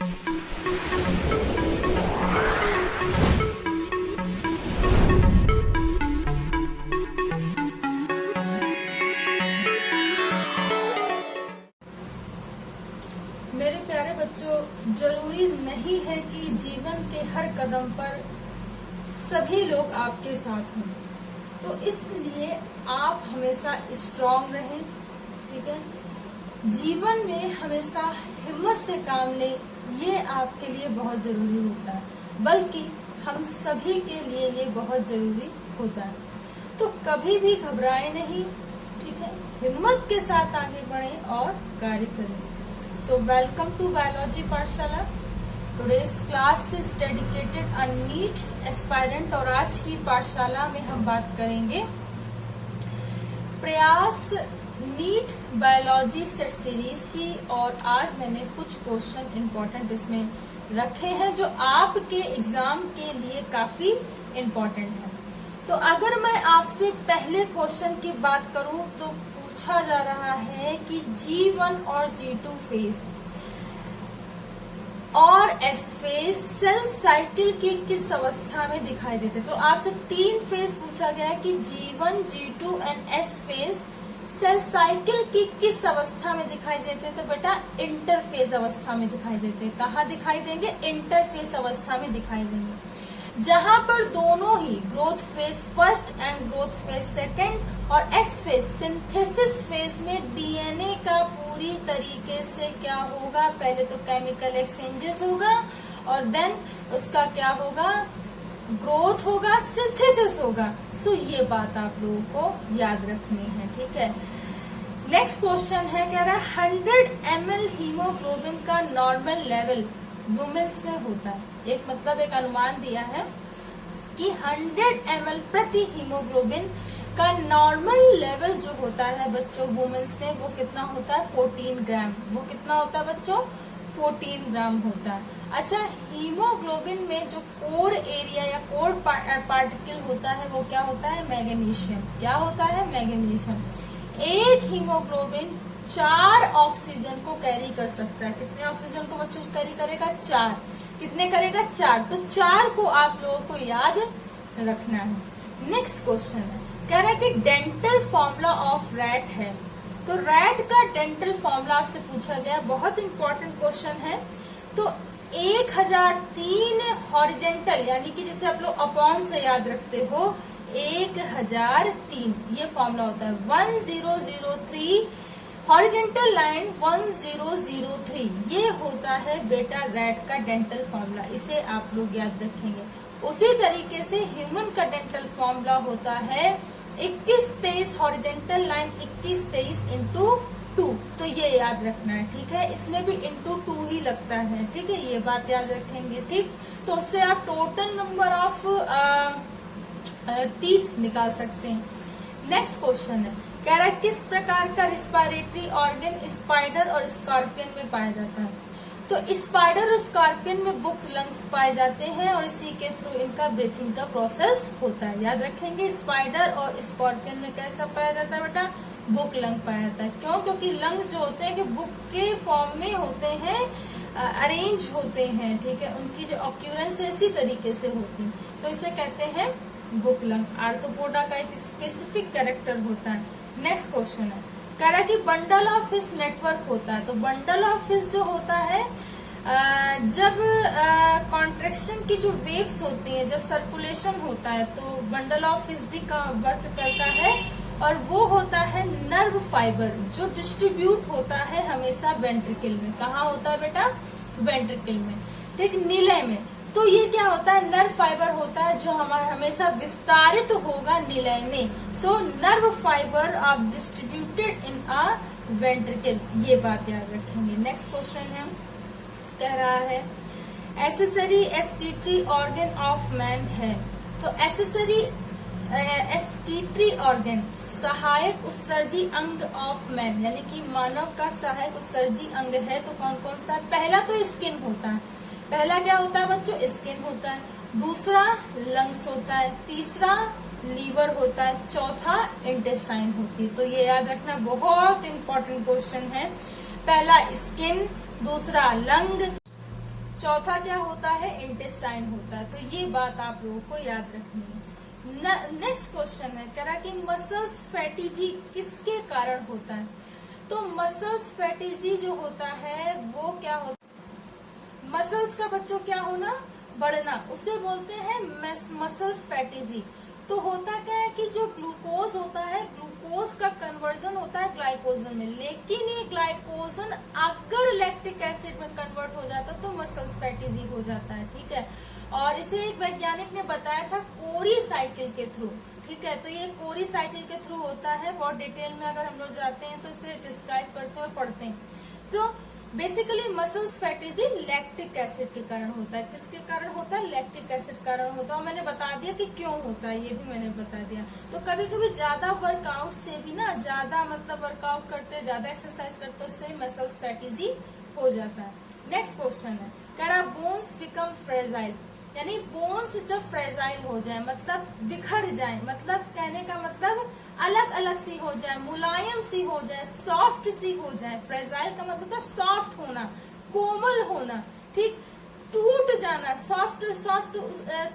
मेरे प्यारे बच्चों, जरूरी नहीं है कि जीवन के हर कदम पर सभी लोग आपके साथ हों, तो इसलिए आप हमेशा स्ट्रांग रहें। ठीक है, जीवन में हमेशा हिम्मत से काम लें, ये आपके लिए बहुत जरूरी होता है, बल्कि हम सभी के लिए ये बहुत जरूरी होता है। तो कभी भी घबराएं नहीं, ठीक है, हिम्मत के साथ आगे बढ़ें और कार्य करें। So welcome to Biology पाठशाला। Today's class is dedicated a NEET aspirant और आज की पाठशाला में हम बात करेंगे प्रयास नीट बायोलॉजी सेट सीरीज की। और आज मैंने कुछ क्वेश्चन इम्पोर्टेंट इसमें रखे हैं जो आपके एग्जाम के लिए काफी इम्पोर्टेंट है। तो अगर मैं आपसे पहले क्वेश्चन की बात करूं तो पूछा जा रहा है कि G1 और G2 फेज और S फेज सेल साइकिल की किस अवस्था में दिखाई देते। तो आपसे 3 फेज पूछा गया है कि G1, G2 and S phase cell cycle की किस अवस्था में दिखाई देते हैं। तो बेटा इंटरफेज अवस्था में दिखाई देते हैं। कहाँ दिखाई देंगे? इंटरफेज अवस्था में दिखाई देंगे, जहां पर दोनों ही growth phase first and growth phase second और एस फेज सिंथेसिस फेज में डीएनए का पूरी तरीके से क्या होगा, पहले तो केमिकल एक्सचेंजेस होगा और देन उसका क्या होगा, ग्रोथ होगा, सिंथेसिस होगा। सो ये बात आप लोगों को याद रखनी है। ठीक है, नेक्स्ट क्वेश्चन है, कह रहा है 100 ml हीमोग्लोबिन का नॉर्मल लेवल वुमेन्स में होता है। एक मतलब एक अनुमान दिया है कि 100 ml प्रति हीमोग्लोबिन का नॉर्मल लेवल जो होता है बच्चों वुमेन्स में, वो कितना होता है? 14 ग्राम। वो कितना होता है बच्चों? 14 ग्राम होता है। अच्छा, हीमोग्लोबिन में जो कोर एरिया या कोर पार्टिकल होता है वो क्या होता है? मैग्नीशियम। क्या होता है? मैग्नीशियम। एक हीमोग्लोबिन 4 ऑक्सीजन को कैरी कर सकता है। कितने ऑक्सीजन को बच्चों कैरी करेगा? 4। कितने करेगा? 4। तो 4 को आप लोगों को याद रखना है। नेक्स्ट क्वेश्चन है, कह रहा है कि डेंटल फॉर्मूला ऑफ रैट है। तो रैट का डेंटल फॉर्मूला आपसे पूछा गया, बहुत इंपॉर्टेंट क्वेश्चन है। तो 1003 हॉरिजेंटल, यानी कि जैसे आप लोग अपॉन से याद रखते हो, 1003 ये फॉर्मूला होता है। 1003 हॉरिजेंटल लाइन 1003 ये होता है बेटा रैट का डेंटल फॉर्मूला। इसे आप लोग याद रखेंगे। उसी तरीके से ह्यूमन का डेंटल फॉर्मूला होता है 2123 हॉरिजेंटल लाइन 2123 इंटू 2। तो ये याद रखना है। ठीक है, इसमें भी इंटू 2 ही लगता है। ठीक है, ये बात याद रखेंगे। ठीक, तो उससे आप टोटल नंबर ऑफ टीथ निकाल सकते हैं। नेक्स्ट क्वेश्चन है, कह रहा है किस प्रकार का रिस्पायरेटरी ऑर्गन स्पाइडर और स्कॉर्पियन में पाया जाता है। तो स्पाइडर और स्कॉर्पियन में बुक लंग्स पाए जाते हैं और इसी के थ्रू इनका ब्रीथिंग का प्रोसेस होता है। याद रखेंगे, स्पाइडर और स्कॉर्पियन में कैसा पाया जाता है बेटा? बुक लंग पाया जाता है। क्यों? क्योंकि लंग्स जो होते हैं कि बुक के फॉर्म में होते हैं, अरेंज होते हैं। ठीक है, उनकी जो ऑक्यूरेंस है इसी तरीके से होती है, तो इसे कहते हैं बुक लंग। आर्थ्रोपोडा का एक स्पेसिफिक कैरेक्टर होता है। नेक्स्ट क्वेश्चन है, कह रहा है कि बंडल ऑफ फिश नेटवर्क होता है। तो बंडल ऑफ फिश जो होता है, जब कॉन्ट्रेक्शन की जो वेव्स होती हैं, जब सर्कुलेशन होता है, तो बंडल ऑफ फिश भी का वर्क करता है और वो होता है नर्व फाइबर जो डिस्ट्रीब्यूट होता है हमेशा वेंट्रिकल में। कहाँ होता है बेटा? वेंट्रिकल में। ठीक, नीले में। तो ये क्या होता है? नर्व फाइबर होता है जो हमारा हमेशा विस्तारित होगा निलय में। So nerve fibre are distributed in a ventricle, ये बात याद रखेंगे। नेक्स्ट क्वेश्चन है, कह रहा है accessory excretory organ of man है। तो एसेसरी एक्सक्रीटरी ऑर्गन सहायक उत्सर्जी अंग ऑफ मैन, यानी कि मानव का सहायक उत्सर्जी अंग है। तो कौन कौन सा? पहला तो स्किन होता है। पहला क्या होता है बच्चों? स्किन होता है। दूसरा लंग्स होता है। तीसरा लीवर होता है। चौथा इंटेस्टाइन होती है। तो ये याद रखना, बहुत इंपॉर्टेंट क्वेश्चन है। पहला स्किन, दूसरा लंग, चौथा क्या होता है, इंटेस्टाइन होता है। तो ये बात आप लोगों को याद रखनी है। नेक्स्ट क्वेश्चन है, कह रहा कि मसल्स फैटिजी किसके कारण होता है। तो मसल्स फैटिजी जो होता है वो क्या होता है, मसल्स का बच्चों क्या होना, बढ़ना, उसे बोलते हैं मसल्स फैटिजी। तो होता क्या है कि जो ग्लूकोज होता है, ग्लूकोज का कन्वर्जन होता है ग्लाइकोजन में, लेकिन ये ग्लाइकोजन अगर लैक्टिक एसिड में कन्वर्ट हो जाता तो मसल्स फैटिजी हो जाता है, ठीक है। और इसे एक वैज्ञानिक ने बताया था कोरी साइकिल के थ्रू, ठीक है। तो ये कोरी साइकिल के थ्रू होता है, बहुत डिटेल में अगर हम लोग जाते हैं तो इसे डिस्क्राइब करते हुए पढ़ते हैं। तो बेसिकली मसल्स फैटिजी लैक्टिक एसिड के कारण होता है। किसके कारण होता है, लैक्टिक एसिड कारण होता है। और मैंने बता दिया कि क्यों होता है, ये भी मैंने बता दिया। तो कभी कभी ज्यादा वर्कआउट से भी ना, ज्यादा मतलब वर्कआउट करते, ज्यादा एक्सरसाइज करते, उससे मसल्स फैटिजी हो जाता है। नेक्स्ट क्वेश्चन है, कह रहा बोन्स बिकम फ्रेजाइल, यानी बोन्स जब फ्रेजाइल हो जाए मतलब बिखर जाए, मतलब कहने का मतलब अलग अलग सी हो जाए, मुलायम सी हो जाए, सॉफ्ट सी हो जाए। फ्रेजाइल का मतलब था सॉफ्ट होना, कोमल होना, ठीक, टूट जाना, soft soft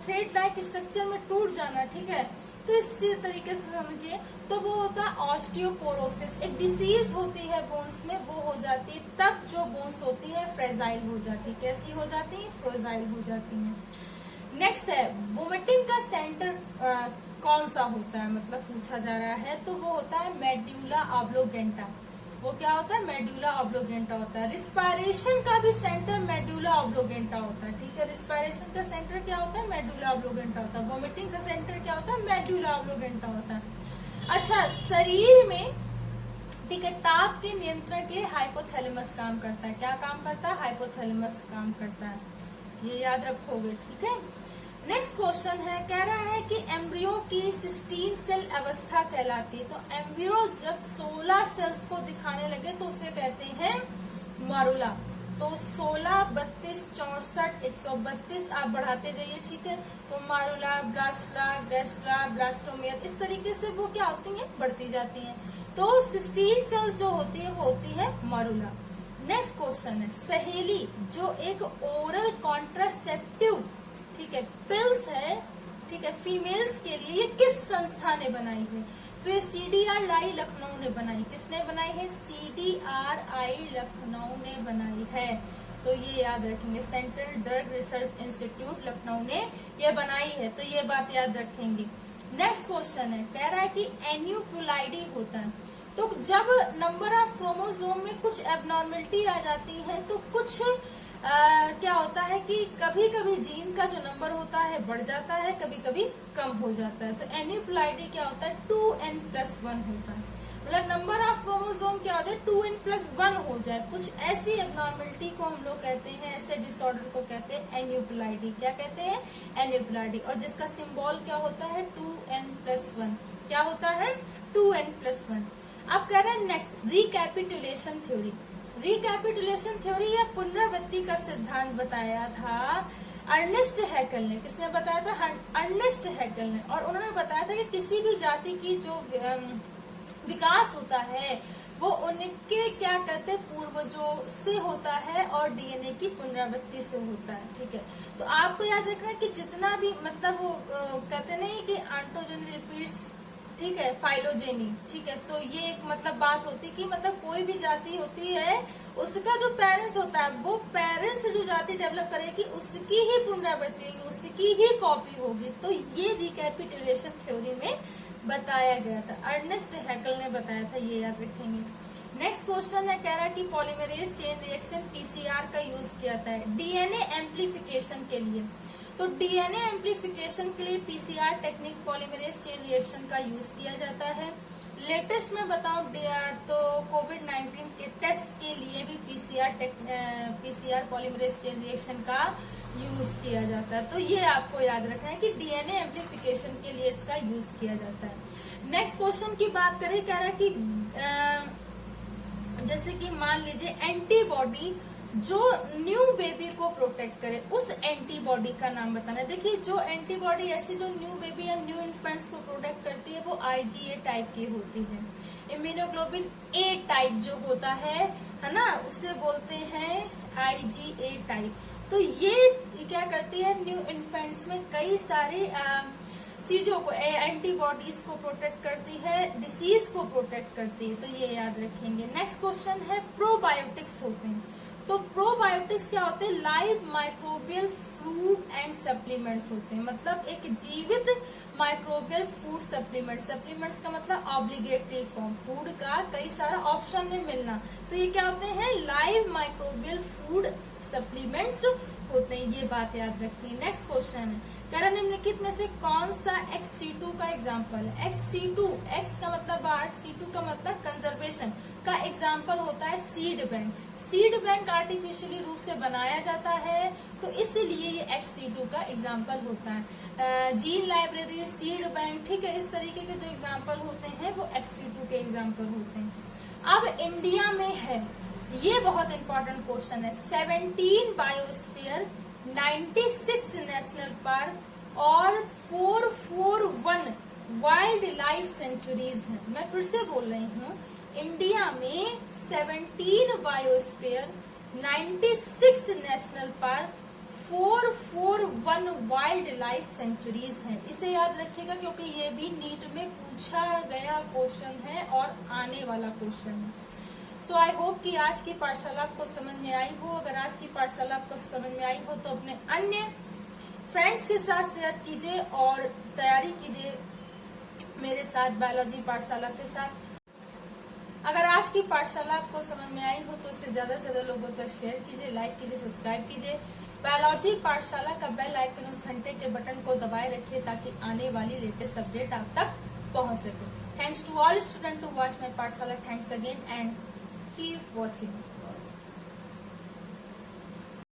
thread like structure में टूट जाना, ठीक है। तो इस तरीके से समझिए, तो वो होता है ऑस्टियोपोरोसिस, एक डिसीज होती है बोन्स में, वो हो जाती है तब जो बोन्स होती है फ्रेजाइल हो जाती है। कैसी हो जाती है, फ्रेजाइल हो जाती है। नेक्स्ट है, वोमिटिंग का सेंटर कौन सा होता है, मतलब पूछा जा रहा है। तो वो होता है मेड्यूला ऑब्लोगेंटा। वो क्या होता है, मेड्यूला ऑब्लोगेंटा होता है। रिस्पायरेशन का भी सेंटर मेड्यूला ऑब्लोगेंटा होता है, ठीक है। रिस्पायरेशन का सेंटर क्या होता है, मेड्यूला ऑब्लोगेंटा होता है। वोमिटिंग का सेंटर क्या होता है, मेड्यूला ऑब्लोगेंटा होता है। अच्छा, शरीर में, ठीक है, ताप के नियंत्रण के लिए हाइपोथैलेमस काम करता है। क्या काम करता है, हाइपोथैलेमस काम करता है, ये याद रखोगे, ठीक है। नेक्स्ट क्वेश्चन है, कह रहा है कि एम्ब्रियो की 16 सेल अवस्था कहलाती है। तो एम्ब्रियो जब 16 सेल्स को दिखाने लगे तो उसे कहते हैं मारुला। तो 16, 32, 64, 132 आप बढ़ाते जाइए, ठीक है। तो मारुला, ब्लास्टला, गैस्ट्रा, ब्लास्टोमियर, इस तरीके से वो क्या होती है, बढ़ती जाती है। तो 16 सेल्स जो होती है वो होती है मारुला। नेक्स्ट क्वेश्चन है, सहेली जो एक ओरल कॉन्ट्रासेप्टिव, ठीक है, पिल्स है, ठीक है, फीमेल्स के लिए, ये किस संस्था ने बनाई है। तो ये CDRI लखनऊ ने बनाई। किसने बनाई है, CDRI लखनऊ ने बनाई है। तो ये याद रखेंगे, central drug research institute Lucknow ने ये बनाई है, तो ये बात याद रखेंगे। नेक्स्ट क्वेश्चन है, कह रहा है कि एन्यूप्लाइडी होता है। तो जब नंबर ऑफ क्रोमोसोम में कुछ एबनॉर्मलिटी आ जाती है तो कुछ क्या होता है कि कभी कभी जीन का जो नंबर होता है बढ़ जाता है, कभी कभी कम हो जाता है। तो एन्यूप्लाइडी क्या होता है, 2n+1 होता है। मतलब नंबर ऑफ क्रोमोसोम क्या हो जाए, 2n+1 हो जाए। कुछ ऐसी एबनॉर्मलिटी को हम लोग कहते हैं, ऐसे डिसऑर्डर को कहते हैं एन्यूप्लाइडी। क्या कहते हैं, एन्यूप्लाइडी। और जिसका सिंबल क्या होता है, 2n+1। क्या होता है, 2n+1। अब कह रहे हैं next, recapitulation theory. Recapitulation theory या पुनरावृत्ति का सिद्धांत बताया था अर्नेस्ट हैकल ने। किसने बताया था, अर्नेस्ट हैकल ने। और उन्होंने बताया था कि किसी भी जाति की जो विकास होता है वो उनके क्या कहते हैं, पूर्वजों से होता है और DNA की पुनरावृत्ति से होता है, ठीक है। तो आपको याद रखना है कि जितना भी मतलब वो कहते नहीं कि ऑटोजेनी रिपीट्स, ठीक है, फाइलोजेनी, ठीक है। तो ये एक मतलब बात होती कि मतलब कोई भी जाति होती है, उसका जो पेरेंट्स होता है, वो पेरेंट्स जो जाति डेवलप करेगी उसकी ही पुनरावृत्ति होगी, उसकी ही कॉपी होगी। तो ये रिकैपिटुलेशन थ्योरी में बताया गया था, अर्नेस्ट हैकल ने बताया था, ये याद रखेंगे। नेक्स्ट क्वेश्चन है, कह रहा है कि पॉलीमरेज चेन रिएक्शन PCR का यूज किया जाता है DNA एम्प्लीफिकेशन के लिए। तो DNA एम्प्लीफिकेशन के लिए PCR technique, polymerase chain reaction का यूज किया जाता है। लेटेस्ट में बताऊं तो कोविड-19 के टेस्ट के लिए भी PCR पॉलीमरेज चेन रिएक्शन का यूज किया जाता है। तो ये आपको याद रखना है कि DNA एम्प्लीफिकेशन के लिए इसका यूज किया जाता है। नेक्स्ट क्वेश्चन की बात करें, कह रहा है कि जैसे कि मान लीजिए एंटीबॉडी जो न्यू बेबी को प्रोटेक्ट करे, उस एंटीबॉडी का नाम बताना है। देखिए, जो एंटीबॉडी ऐसी जो न्यू बेबी या न्यू इन्फेंट्स को प्रोटेक्ट करती है वो IgA टाइप की होती है। इम्यूनोग्लोबिन A टाइप जो होता है ना, उसे बोलते हैं IgA टाइप। तो ये क्या करती है, न्यू इन्फेंट्स में कई सारी चीजों को, एंटीबॉडीज को प्रोटेक्ट करती है, डिसीज को प्रोटेक्ट करती है, तो ये याद रखेंगे। नेक्स्ट क्वेश्चन है प्रोबायोटिक्स होते हैं। तो प्रोबायोटिक्स क्या होते हैं, live microbial food and supplements होते हैं, मतलब एक जीवित माइक्रोबियल फूड सप्लीमेंट। सप्लीमेंट्स का मतलब ऑब्लिगेटरी फॉर्म, फूड का कई सारा ऑप्शन में मिलना, तो ये क्या होते हैं, लाइव माइक्रोबियल फूड सप्लीमेंट्स होते हैं, ये बात याद रखिए। नेक्स्ट क्वेश्चन है, करण निम्नलिखित में से कौन सा XC2 का एग्जाम्पल है। XC2, X का मतलब बाहर, C2 का मतलब कंजर्वेशन का एग्जाम्पल होता है seed bank. Seed bank artificially रूप से बनाया जाता है, तो इसलिए ये XC2 का एग्जाम्पल होता है। जीन लाइब्रेरी, सीड बैंक, ठीक है, इस तरीके के जो एग्जाम्पल होते हैं वो XC2 के एग्जाम्पल होते हैं। अब इंडिया में है, ये बहुत इंपॉर्टेंट क्वेश्चन है, 17 बायोस्फीयर, 96 नेशनल पार्क और 441 वाइल्ड लाइफ सेंचुरीज हैं। मैं फिर से बोल रही हूँ, इंडिया में 17 biosphere, 96 national park, 441 wild life sanctuaries हैं। इसे याद रखिएगा क्योंकि ये भी नीट में पूछा गया क्वेश्चन है और आने वाला क्वेश्चन है। सो आई होप कि आज की पाठशाला आपको समझ में आई हो। अगर आज की पाठशाला आपको समझ में आई हो तो अपने अन्य फ्रेंड्स के साथ शेयर कीजिए और तैयारी कीजिए मेरे साथ बायोलॉजी पाठशाला के साथ। अगर आज की पाठशाला आपको समझ में आई हो तो इसे ज्यादा से ज्यादा लोगों तक शेयर कीजिए, लाइक कीजिए, सब्सक्राइब कीजिए। बायोलॉजी पाठशाला का बेल आइकन, उस घंटे के बटन को दबाए रखिए ताकि आने वाली लेटेस्ट अपडेट आप तक पहुंच सके। Thanks to all student to watch my Pathshala. Thanks again and keep watching.